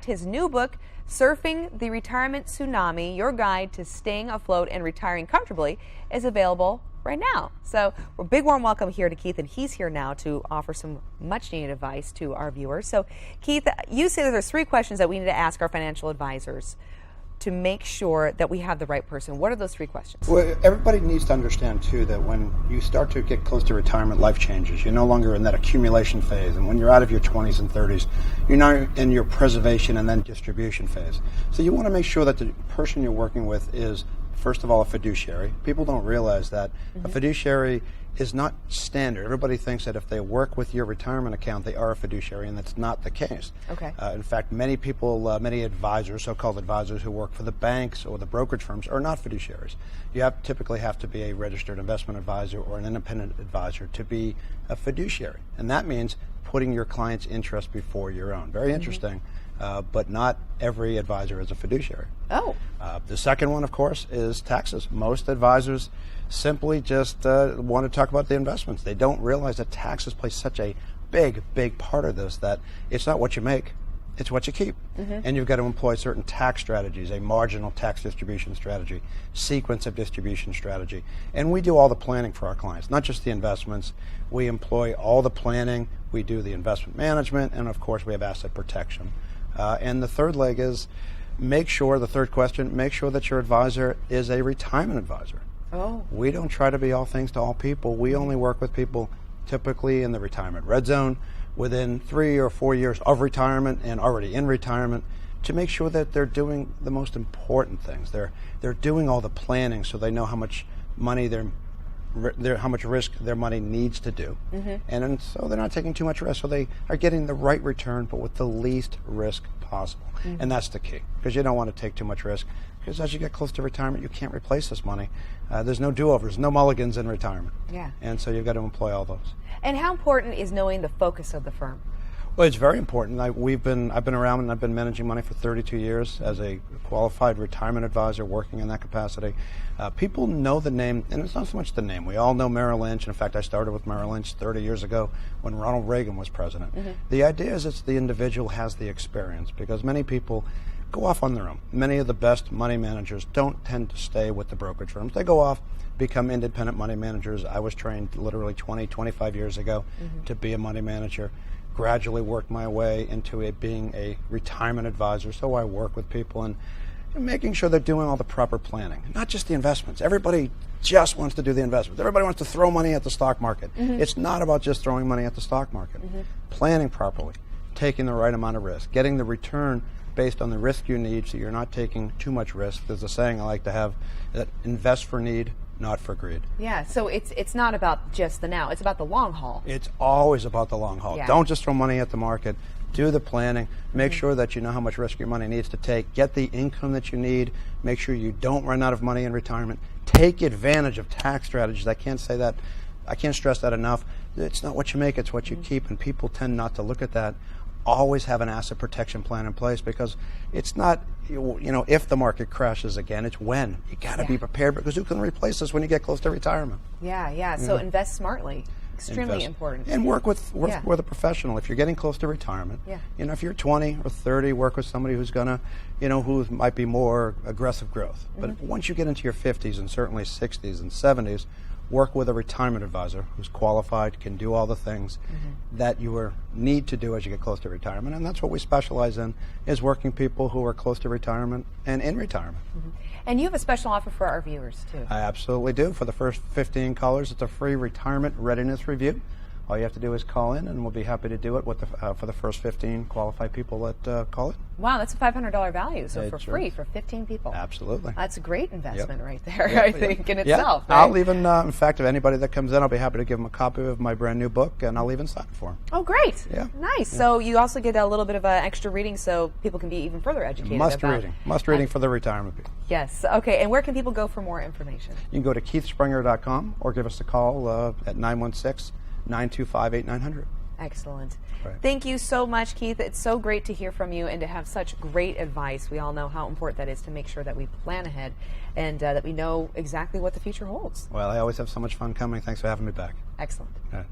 His new book, Surfing the Retirement Tsunami, Your Guide to Staying Afloat and Retiring Comfortably, is available right now. So a big warm welcome here to Keith, and he's here now to offer some much needed advice to our viewers. So Keith, you say that there's 3 questions that we need to ask our financial advisors to make sure that we have the right person. What are those 3 questions? Well, everybody needs to understand, too, that when you start to get close to retirement, life changes. You're no longer in that accumulation phase. And when you're out of your 20s and 30s, you're now in your preservation and then distribution phase. So you want to make sure that the person you're working with is, first of all, a fiduciary. People don't realize that a fiduciary is not standard. Everybody thinks that if they work with your retirement account, they are a fiduciary, and that's not the case. Okay. In fact, many people, many advisors, so-called advisors who work for the banks or the brokerage firms are not fiduciaries. You typically have to be a registered investment advisor or an independent advisor to be a fiduciary. And that means putting your client's interest before your own. Very interesting. But not every advisor is a fiduciary. Oh. The second one, of course, is taxes. Most advisors simply just want to talk about the investments. They don't realize that taxes play such a big part of this, that it's not what you make, it's what you keep. And you've got to employ certain tax strategies, a marginal tax distribution strategy, sequence of distribution strategy. And we do all the planning for our clients, not just the investments. We employ all the planning, we do the investment management, and of course we have asset protection. And the third leg is the third question, make sure that your advisor is a retirement advisor. Oh. We don't try to be all things to all people. We only work with people typically in the retirement red zone within 3 or 4 years of retirement and already in retirement, to make sure that they're doing the most important things. They're doing all the planning so they know how much money how much risk their money needs to do. And so they're not taking too much risk, so they are getting the right return but with the least risk possible. And that's the key, because you don't want to take too much risk, because as you get close to retirement, you can't replace this money. There's no do-overs, no mulligans in retirement. Yeah. And so you've got to employ all those. And how important is knowing the focus of the firm? Well, it's very important. I've been around and I've been managing money for 32 years as a qualified retirement advisor, working in that capacity. People know the name, and it's not so much the name. We all know Merrill Lynch. In fact, I started with Merrill Lynch 30 years ago when Ronald Reagan was president. The idea is it's the individual has the experience, because many people go off on their own. Many of the best money managers don't tend to stay with the brokerage firms. They go off, become independent money managers. I was trained literally 25 years ago to be a money manager. Gradually worked my way into being a retirement advisor. So I work with people and making sure they're doing all the proper planning, not just the investments. Everybody just wants to do the investments. Everybody wants to throw money at the stock market. It's not about just throwing money at the stock market. Planning properly, taking the right amount of risk, getting the return based on the risk you need, so you're not taking too much risk. There's a saying I like to have, that invest for need, not for greed. Yeah, so it's not about just the now, it's about the long haul. It's always about the long haul. Yeah. Don't just throw money at the market. Do the planning. Make sure that you know how much risk your money needs to take. Get the income that you need. Make sure you don't run out of money in retirement. Take advantage of tax strategies. I can't stress that enough. It's not what you make, it's what you keep, and people tend not to look at that. Always have an asset protection plan in place, because it's not, if the market crashes again, it's when. You got to be prepared, because who can replace this when you get close to retirement? Yeah. So invest smartly. Extremely important. And work with a professional. If you're getting close to retirement, if you're 20 or 30, work with somebody who's gonna, who might be more aggressive growth. But once you get into your 50s and certainly 60s and 70s, work with a retirement advisor who's qualified, can do all the things that you need to do as you get close to retirement. And that's what we specialize in, is working people who are close to retirement and in retirement. And you have a special offer for our viewers, too. I absolutely do. For the first 15 callers, it's a free retirement readiness review. All you have to do is call in, and we'll be happy to do it for the first 15 qualified people that call it. Wow, that's a $500 value, so for Sure. free for 15 people. Absolutely. That's a great investment right there, I think, in itself. Yeah. Right? I'll even, in fact, if anybody that comes in, I'll be happy to give them a copy of my brand new book, and I'll even sign it for them. Oh, great. Yeah. Nice. Yeah. So you also get a little bit of extra reading, so people can be even further educated. Must reading for the retirement people. Yes. Okay, and where can people go for more information? You can go to keithspringer.com or give us a call at 916-925-8900. Excellent. Right. Thank you so much, Keith. It's so great to hear from you and to have such great advice. We all know how important that is to make sure that we plan ahead and that we know exactly what the future holds. Well, I always have so much fun coming. Thanks for having me back. Excellent. All right.